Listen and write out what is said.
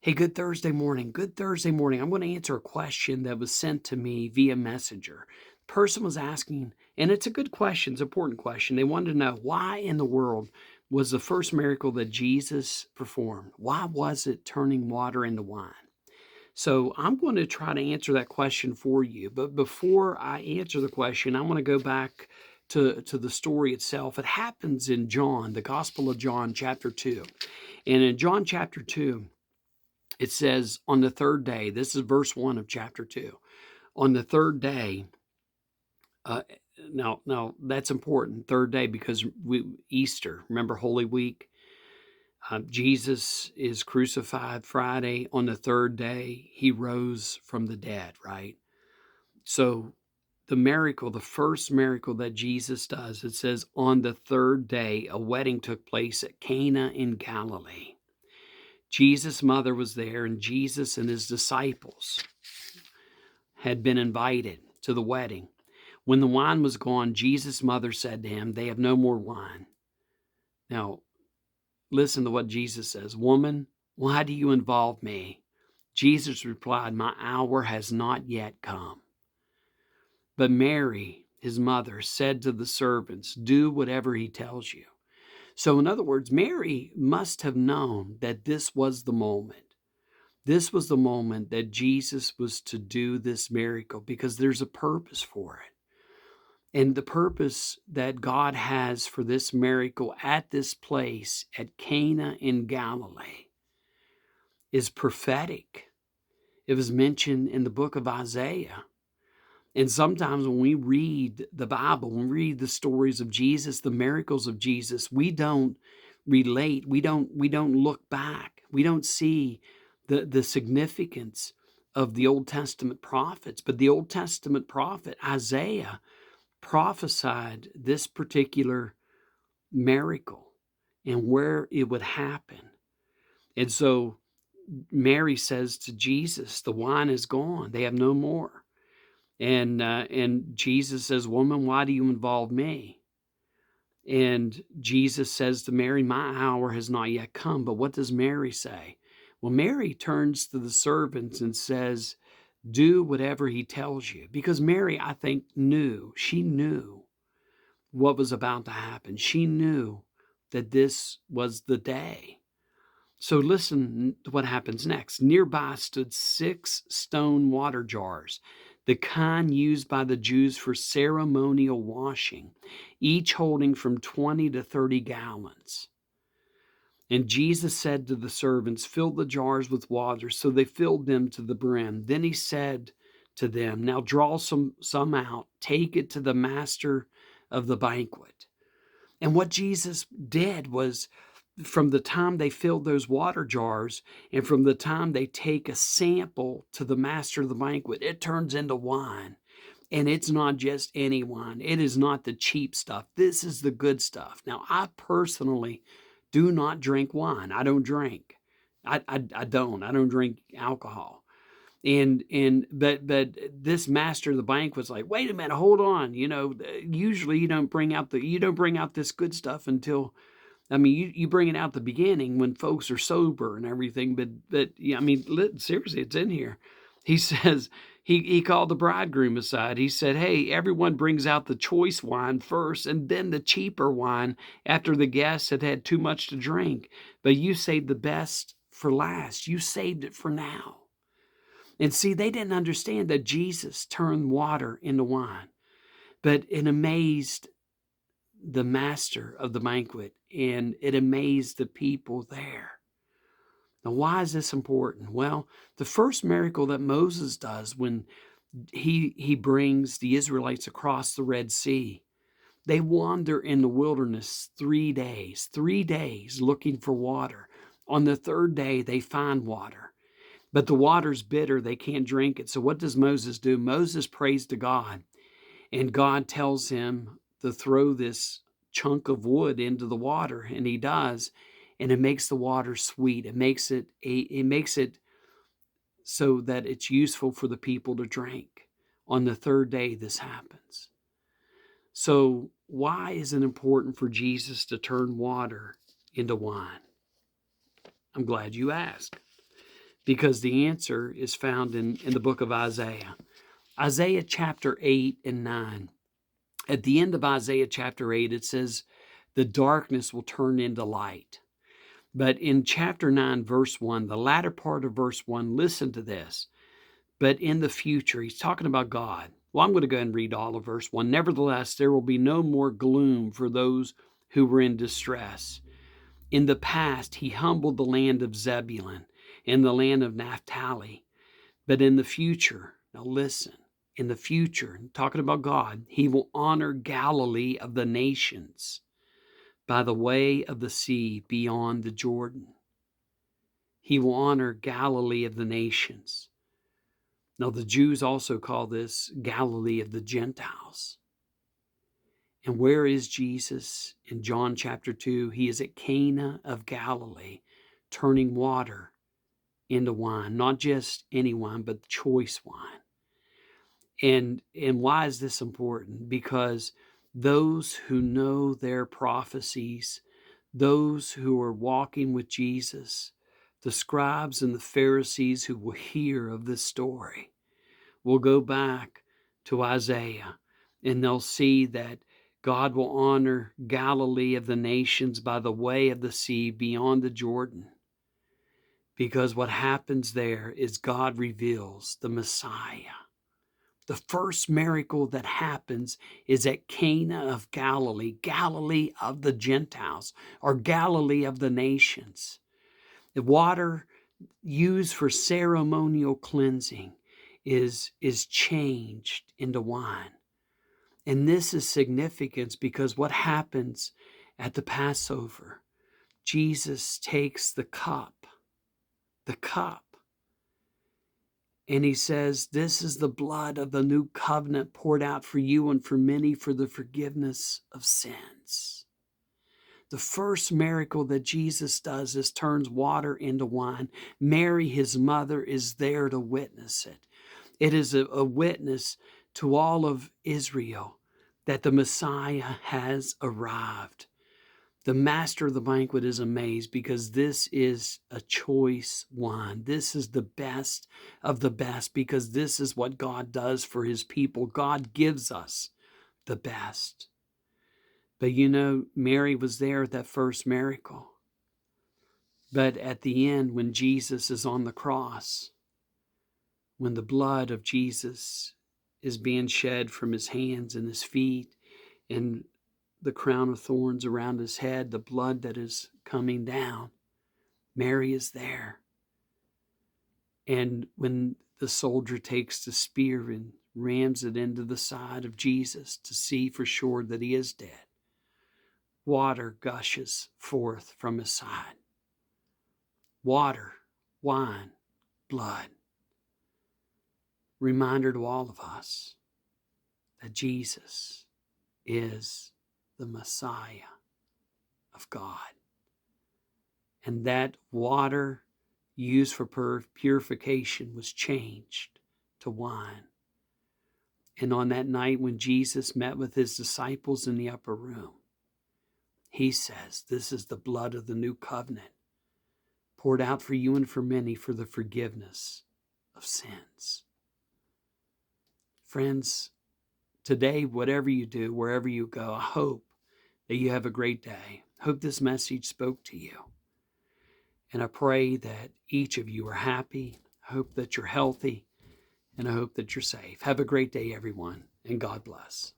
Hey, good Thursday morning. Good Thursday morning. I'm going to answer a question that was sent to me via Messenger. The person was asking, and it's a good question, it's an important question. They wanted to know why in the world was the first miracle that Jesus performed? Why was it turning water into wine? So I'm going to try to answer that question for you. But before I answer the question, I want to go back to the story itself. It happens in John, the Gospel of John, chapter 2. And in John chapter 2, it says on the third day, this is verse 1 of chapter 2. On the third day, uh, now that's important, third day, because Easter, remember Holy Week? Jesus is crucified Friday. On the third day, he rose from the dead, right? So the miracle, the first miracle that Jesus does, it says on the third day, a wedding took place at Cana in Galilee. Jesus' mother was there, and Jesus and his disciples had been invited to the wedding. When the wine was gone, Jesus' mother said to him, "They have no more wine." Now, listen to what Jesus says. "Woman, why do you involve me?" Jesus replied, "My hour has not yet come." But Mary, his mother, said to the servants, "Do whatever he tells you." So, in other words, Mary must have known that this was the moment. This was the moment that Jesus was to do this miracle because there's a purpose for it. And the purpose that God has for this miracle at this place at Cana in Galilee is prophetic. It was mentioned in the book of Isaiah. And sometimes when we read the Bible, when we read the stories of Jesus, the miracles of Jesus, we don't relate, we don't look back. We don't see the significance of the Old Testament prophets. But the Old Testament prophet Isaiah prophesied this particular miracle and where it would happen. And so Mary says to Jesus, "The wine is gone. They have no more." And Jesus says, "Woman, why do you involve me?" And Jesus says to Mary, "My hour has not yet come." But what does Mary say? Well, Mary turns to the servants and says, "Do whatever he tells you." Because Mary, I think, she knew what was about to happen. She knew that this was the day. So listen to what happens next. Nearby stood 6 stone water jars, the kind used by the Jews for ceremonial washing, each holding from 20 to 30 gallons. And Jesus said to the servants, "Fill the jars with water." So they filled them to the brim. Then he said to them, "Now draw some out, take it to the master of the banquet." And what Jesus did was, from the time they filled those water jars and from the time they take a sample to the master of the banquet, it turns into wine. And it's not just any wine. It is not the cheap stuff. This is the good stuff. Now, I personally do not drink wine. I don't drink. I don't. I don't drink alcohol. But this master of the bank was like, "Wait a minute, hold on. Usually you don't bring out this good stuff until, I mean, you bring it out the beginning when folks are sober and everything." But yeah, I mean, seriously, it's in here. He says he called the bridegroom aside. He said, "Hey, everyone brings out the choice wine first, and then the cheaper wine after the guests had had too much to drink. But you saved the best for last. You saved it for now." And see, they didn't understand that Jesus turned water into wine, but it amazed the master of the banquet, and it amazed the people there. Now, why is this important? Well, the first miracle that Moses does when he brings the Israelites across the Red Sea, they wander in the wilderness 3 days looking for water. On the third day, they find water. But the water's bitter, they can't drink it. So what does Moses do? Moses prays to God, and God tells him to throw this chunk of wood into the water, and he does, and it makes the water sweet. It makes it so that it's useful for the people to drink. On the third day, this happens. So why is it important for Jesus to turn water into wine? I'm glad you asked. because the answer is found in the book of Isaiah. Isaiah chapter 8 and 9. At the end of Isaiah chapter 8, it says, the darkness will turn into light. But in chapter 9, verse 1, the latter part of verse 1, listen to this. But in the future, he's talking about God. Well, I'm going to go ahead and read all of verse 1. Nevertheless, there will be no more gloom for those who were in distress. In the past, he humbled the land of Zebulun and the land of Naphtali. But in the future, now listen, in the future, talking about God, he will honor Galilee of the nations by the way of the sea beyond the Jordan. He will honor Galilee of the nations. Now, the Jews also call this Galilee of the Gentiles. And where is Jesus? In John chapter 2, he is at Cana of Galilee, turning water into wine, not just any wine, but choice wine. And why is this important? Because those who know their prophecies, those who are walking with Jesus, the scribes and the Pharisees who will hear of this story, will go back to Isaiah and they'll see that God will honor Galilee of the nations by the way of the sea beyond the Jordan. Because what happens there is God reveals the Messiah. The first miracle that happens is at Cana of Galilee, Galilee of the Gentiles, or Galilee of the nations. The water used for ceremonial cleansing is changed into wine. And this is significant because what happens at the Passover, Jesus takes the cup, and he says, this is the blood of the new covenant poured out for you and for many for the forgiveness of sins. The first miracle that Jesus does is turns water into wine. Mary, his mother, is there to witness it. It is a witness to all of Israel that the Messiah has arrived. The master of the banquet is amazed because this is a choice wine. This is the best of the best because this is what God does for his people. God gives us the best. But you know, Mary was there at that first miracle. But at the end, when Jesus is on the cross, when the blood of Jesus is being shed from his hands and his feet, and the crown of thorns around his head, the blood that is coming down, Mary is there. And when the soldier takes the spear and rams it into the side of Jesus to see for sure that he is dead, water gushes forth from his side. Water, wine, blood. Reminder to all of us that Jesus is the Messiah of God. And that water used for purification was changed to wine. And on that night when Jesus met with his disciples in the upper room, he says, this is the blood of the new covenant, poured out for you and for many for the forgiveness of sins. Friends, today, whatever you do, wherever you go, I hope that you have a great day. I hope this message spoke to you. And I pray that each of you are happy. I hope that you're healthy. And I hope that you're safe. Have a great day, everyone. And God bless.